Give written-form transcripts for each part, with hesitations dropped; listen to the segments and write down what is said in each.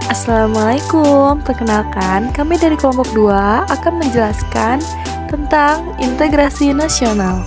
Assalamualaikum, perkenalkan kami dari kelompok 2 akan menjelaskan tentang integrasi nasional.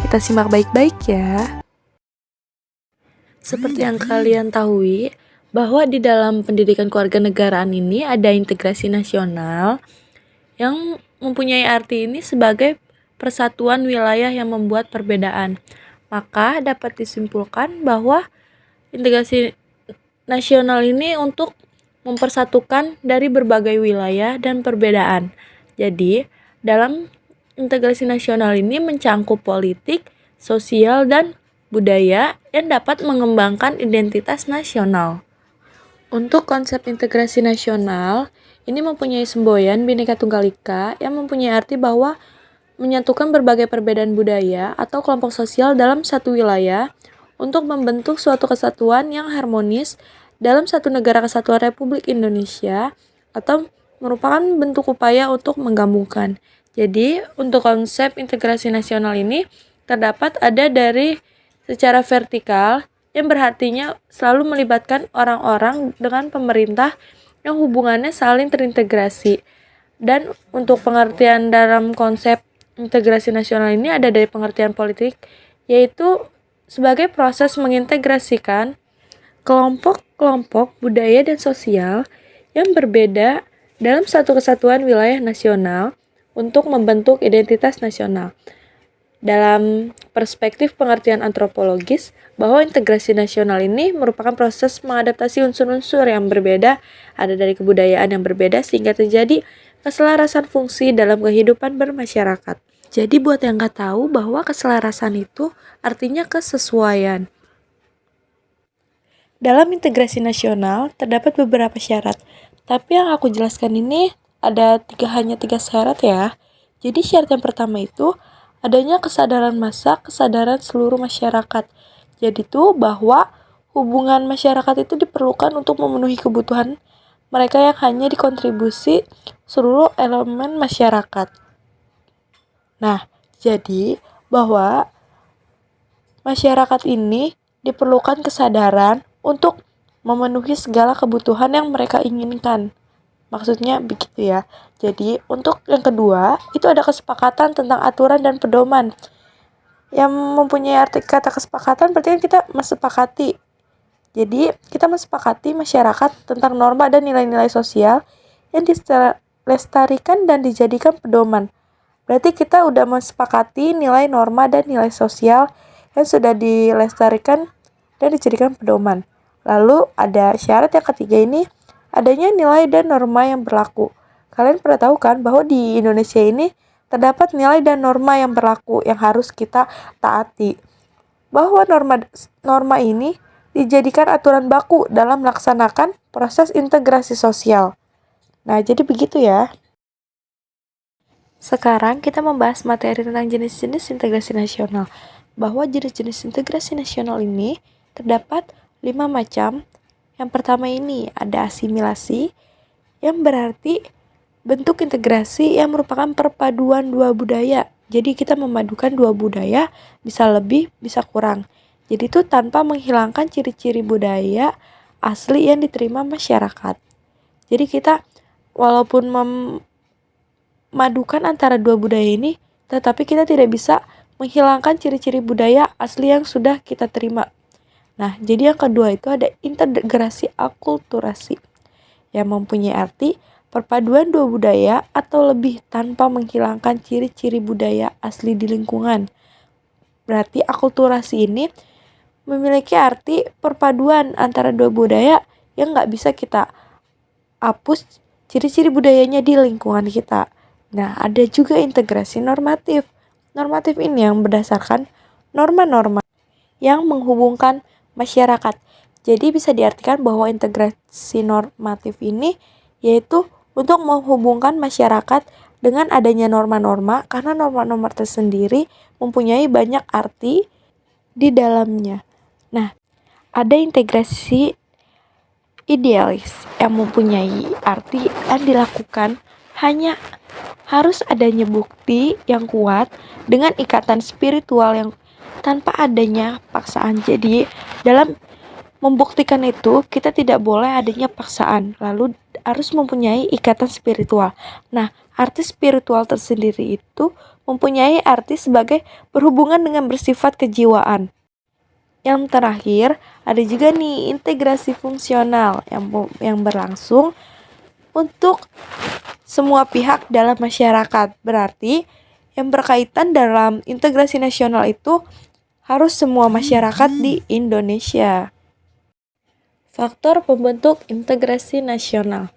Kita simak baik-baik ya. Seperti yang kalian tahu, bahwa di dalam pendidikan kewarganegaraan ini ada integrasi nasional yang mempunyai arti ini sebagai persatuan wilayah yang membuat perbedaan. Maka dapat disimpulkan bahwa integrasi nasional ini untuk mempersatukan dari berbagai wilayah dan perbedaan. Jadi, dalam integrasi nasional ini mencangkup politik, sosial, dan budaya yang dapat mengembangkan identitas nasional. Untuk konsep integrasi nasional, ini mempunyai semboyan Bhinneka Tunggal Ika yang mempunyai arti bahwa menyatukan berbagai perbedaan budaya atau kelompok sosial dalam satu wilayah untuk membentuk suatu kesatuan yang harmonis dalam satu negara kesatuan Republik Indonesia atau merupakan bentuk upaya untuk menggabungkan. Jadi, untuk konsep integrasi nasional ini terdapat ada dari secara vertikal yang berartinya selalu melibatkan orang-orang dengan pemerintah yang hubungannya saling terintegrasi. Dan untuk pengertian dalam konsep integrasi nasional ini ada dari pengertian politik, yaitu sebagai proses mengintegrasikan kelompok-kelompok budaya dan sosial yang berbeda dalam satu kesatuan wilayah nasional untuk membentuk identitas nasional. Dalam perspektif pengertian antropologis, bahwa integrasi nasional ini merupakan proses mengadaptasi unsur-unsur yang berbeda, ada dari kebudayaan yang berbeda sehingga terjadi keselarasan fungsi dalam kehidupan bermasyarakat. Jadi buat yang nggak tahu bahwa keselarasan itu artinya kesesuaian. Dalam integrasi nasional terdapat beberapa syarat, tapi yang aku jelaskan ini ada hanya tiga syarat ya. Jadi syarat yang pertama itu adanya kesadaran massa, kesadaran seluruh masyarakat. Jadi tuh bahwa hubungan masyarakat itu diperlukan untuk memenuhi kebutuhan mereka yang hanya dikontribusi seluruh elemen masyarakat. Nah, jadi bahwa masyarakat ini diperlukan kesadaran untuk memenuhi segala kebutuhan yang mereka inginkan. Maksudnya begitu ya. Jadi untuk yang kedua, itu ada kesepakatan tentang aturan dan pedoman. Yang mempunyai arti kata kesepakatan berarti kan kita mesepakati. Jadi kita mesepakati masyarakat tentang norma dan nilai-nilai sosial yang dilestarikan dan dijadikan pedoman. Berarti kita udah mesepakati nilai norma dan nilai sosial yang sudah dilestarikan dan dijadikan pedoman. Lalu ada syarat yang ketiga ini, adanya nilai dan norma yang berlaku. Kalian pernah tahu kan bahwa di Indonesia ini terdapat nilai dan norma yang berlaku yang harus kita taati. Bahwa norma ini dijadikan aturan baku dalam melaksanakan proses integrasi sosial. Nah, jadi begitu ya. Sekarang kita membahas materi tentang jenis-jenis integrasi nasional. Bahwa jenis-jenis integrasi nasional ini terdapat 5 macam. Yang pertama ini ada asimilasi, yang berarti bentuk integrasi yang merupakan perpaduan dua budaya. Jadi kita memadukan dua budaya, bisa lebih, bisa kurang. Jadi itu tanpa menghilangkan ciri-ciri budaya asli yang diterima masyarakat. Jadi kita walaupun memadukan antara dua budaya ini, tetapi kita tidak bisa menghilangkan ciri-ciri budaya asli yang sudah kita terima. Nah, jadi yang kedua itu ada integrasi akulturasi yang mempunyai arti perpaduan dua budaya atau lebih tanpa menghilangkan ciri-ciri budaya asli di lingkungan. Berarti akulturasi ini memiliki arti perpaduan antara dua budaya yang nggak bisa kita hapus ciri-ciri budayanya di lingkungan kita. Nah, ada juga integrasi normatif. Normatif ini yang berdasarkan norma-norma yang menghubungkan masyarakat. Jadi bisa diartikan bahwa integrasi normatif ini yaitu untuk menghubungkan masyarakat dengan adanya norma-norma, karena norma-norma tersendiri mempunyai banyak arti di dalamnya. Nah, ada integrasi idealis yang mempunyai arti yang dilakukan hanya harus adanya bukti yang kuat dengan ikatan spiritual yang tanpa adanya paksaan. Jadi dalam membuktikan itu kita tidak boleh adanya paksaan, lalu harus mempunyai ikatan spiritual. Nah, arti spiritual tersendiri itu mempunyai arti sebagai berhubungan dengan bersifat kejiwaan. Yang terakhir, ada juga nih integrasi fungsional yang berlangsung untuk semua pihak dalam masyarakat. Berarti yang berkaitan dalam integrasi nasional itu harus semua masyarakat di Indonesia. Faktor pembentuk integrasi nasional.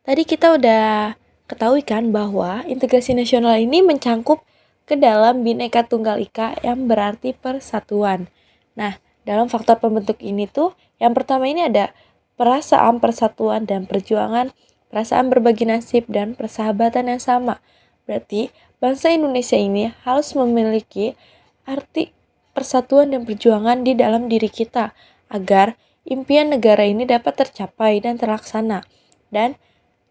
Tadi kita udah ketahui kan bahwa integrasi nasional ini mencangkup ke dalam Bhinneka Tunggal Ika yang berarti persatuan. Nah, dalam faktor pembentuk ini tuh yang pertama ini ada perasaan persatuan dan perjuangan, perasaan berbagi nasib dan persahabatan yang sama. Berarti bangsa Indonesia ini harus memiliki arti persatuan dan perjuangan di dalam diri kita agar impian negara ini dapat tercapai dan terlaksana. Dan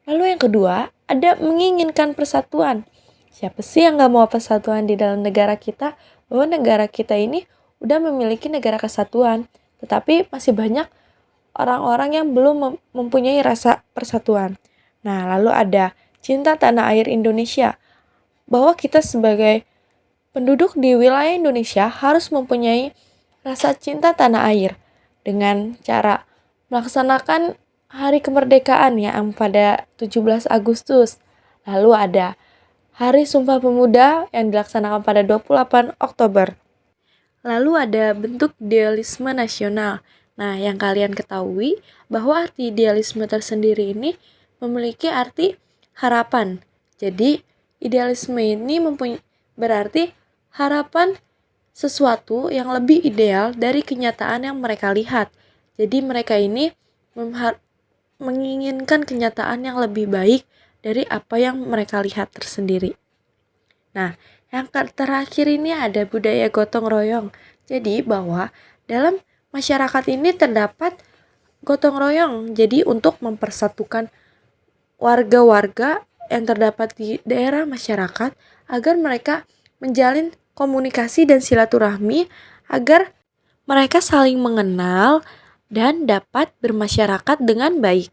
lalu yang kedua, ada menginginkan persatuan. Siapa sih yang gak mau persatuan di dalam negara kita? Bahwa negara kita ini udah memiliki negara kesatuan, tetapi masih banyak orang-orang yang belum mempunyai rasa persatuan. Nah, lalu ada cinta tanah air Indonesia. Bahwa kita sebagai penduduk di wilayah Indonesia harus mempunyai rasa cinta tanah air dengan cara melaksanakan hari kemerdekaan yang pada 17 Agustus. Lalu ada Hari Sumpah Pemuda yang dilaksanakan pada 28 Oktober. Lalu ada bentuk idealisme nasional. Nah, yang kalian ketahui bahwa arti idealisme tersendiri ini memiliki arti harapan. Jadi, idealisme ini berarti harapan sesuatu yang lebih ideal dari kenyataan yang mereka lihat. Jadi mereka ini menginginkan kenyataan yang lebih baik dari apa yang mereka lihat tersendiri. Nah, yang terakhir ini ada budaya gotong royong. Jadi bahwa dalam masyarakat ini terdapat gotong royong. Jadi untuk mempersatukan warga-warga yang terdapat di daerah masyarakat agar mereka menjalin komunikasi dan silaturahmi agar mereka saling mengenal dan dapat bermasyarakat dengan baik.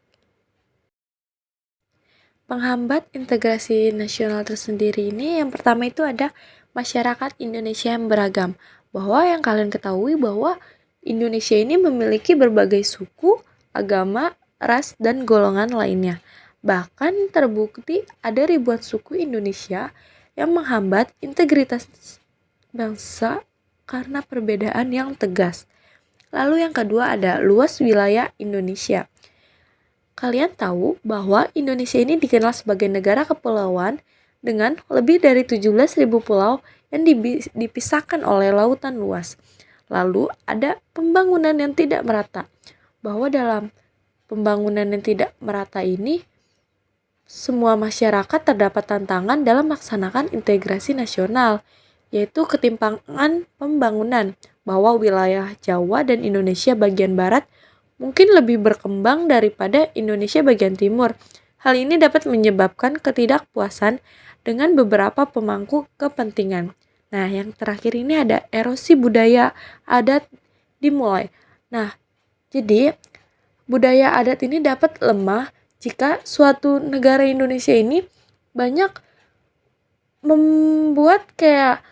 Penghambat integrasi nasional tersendiri ini yang pertama itu ada masyarakat Indonesia yang beragam. Bahwa yang kalian ketahui bahwa Indonesia ini memiliki berbagai suku, agama, ras, dan golongan lainnya. Bahkan terbukti ada ribuan suku Indonesia yang menghambat integritas bangsa karena perbedaan yang tegas. Lalu yang kedua ada luas wilayah Indonesia. Kalian tahu bahwa Indonesia ini dikenal sebagai negara kepulauan dengan lebih dari 17.000 pulau yang dipisahkan oleh lautan luas. Lalu ada pembangunan yang tidak merata. Bahwa dalam pembangunan yang tidak merata ini semua masyarakat terdapat tantangan dalam melaksanakan integrasi nasional, yaitu ketimpangan pembangunan, bahwa wilayah Jawa dan Indonesia bagian barat mungkin lebih berkembang daripada Indonesia bagian timur. Hal ini dapat menyebabkan ketidakpuasan dengan beberapa pemangku kepentingan. Nah, yang terakhir ini ada erosi budaya adat dimulai. Nah, jadi budaya adat ini dapat lemah jika suatu negara Indonesia ini banyak membuat kayak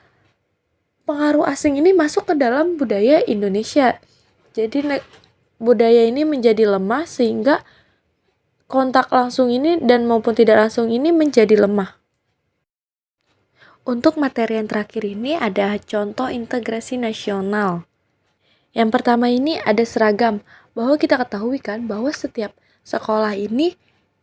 pengaruh asing ini masuk ke dalam budaya Indonesia. Jadi budaya ini menjadi lemah sehingga kontak langsung ini dan maupun tidak langsung ini menjadi lemah. Untuk materi yang terakhir ini ada contoh integrasi nasional. Yang pertama ini ada seragam. Bahwa kita ketahui kan bahwa setiap sekolah ini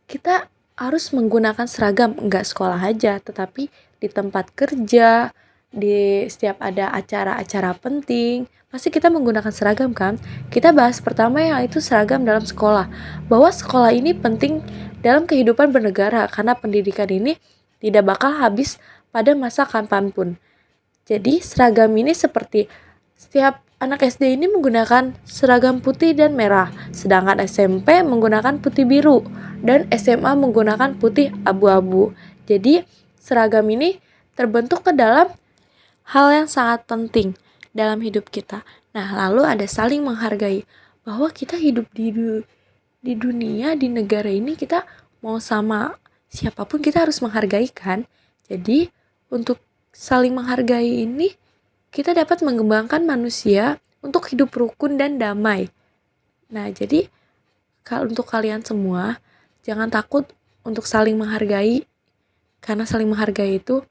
kita harus menggunakan seragam. Enggak sekolah aja, tetapi di tempat kerja, di setiap ada acara-acara penting, pasti kita menggunakan seragam kan? Kita bahas pertama yaitu seragam dalam sekolah. Bahwa sekolah ini penting dalam kehidupan bernegara karena pendidikan ini tidak bakal habis pada masa kapanpun. Jadi seragam ini seperti setiap anak SD ini menggunakan seragam putih dan merah, sedangkan SMP menggunakan putih biru dan SMA menggunakan putih abu-abu. Jadi seragam ini terbentuk ke dalam hal yang sangat penting dalam hidup kita. Nah, lalu ada saling menghargai. bahwa kita hidup di dunia, di negara ini, kita mau sama siapapun kita harus menghargai kan. Jadi untuk saling menghargai ini kita dapat mengembangkan manusia untuk hidup rukun dan damai. Nah, jadi untuk kalian semua jangan takut untuk saling menghargai, karena saling menghargai itu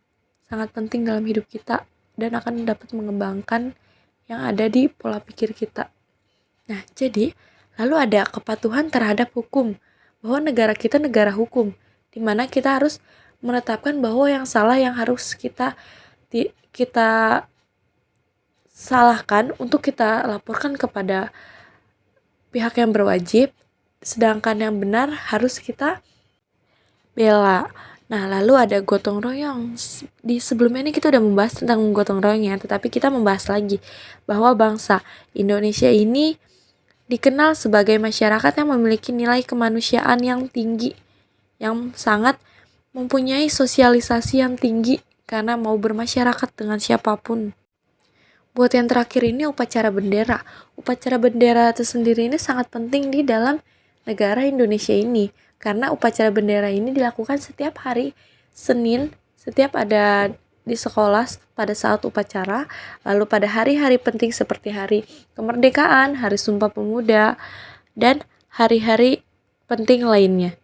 sangat penting dalam hidup kita dan akan dapat mengembangkan yang ada di pola pikir kita. Nah, jadi lalu ada kepatuhan terhadap hukum, bahwa negara kita negara hukum, di mana kita harus menetapkan bahwa yang salah yang harus kita salahkan untuk kita laporkan kepada pihak yang berwajib, sedangkan yang benar harus kita bela. Nah, lalu ada gotong royong. Di sebelumnya ini kita udah membahas tentang gotong royong ya, tetapi kita membahas lagi bahwa bangsa Indonesia ini dikenal sebagai masyarakat yang memiliki nilai kemanusiaan yang tinggi, yang sangat mempunyai sosialisasi yang tinggi karena mau bermasyarakat dengan siapapun. Buat yang terakhir ini upacara bendera. Upacara bendera itu sendiri ini sangat penting di dalam negara Indonesia ini, karena upacara bendera ini dilakukan setiap hari Senin, setiap ada di sekolah pada saat upacara, lalu pada hari-hari penting seperti hari kemerdekaan, hari Sumpah Pemuda, dan hari-hari penting lainnya.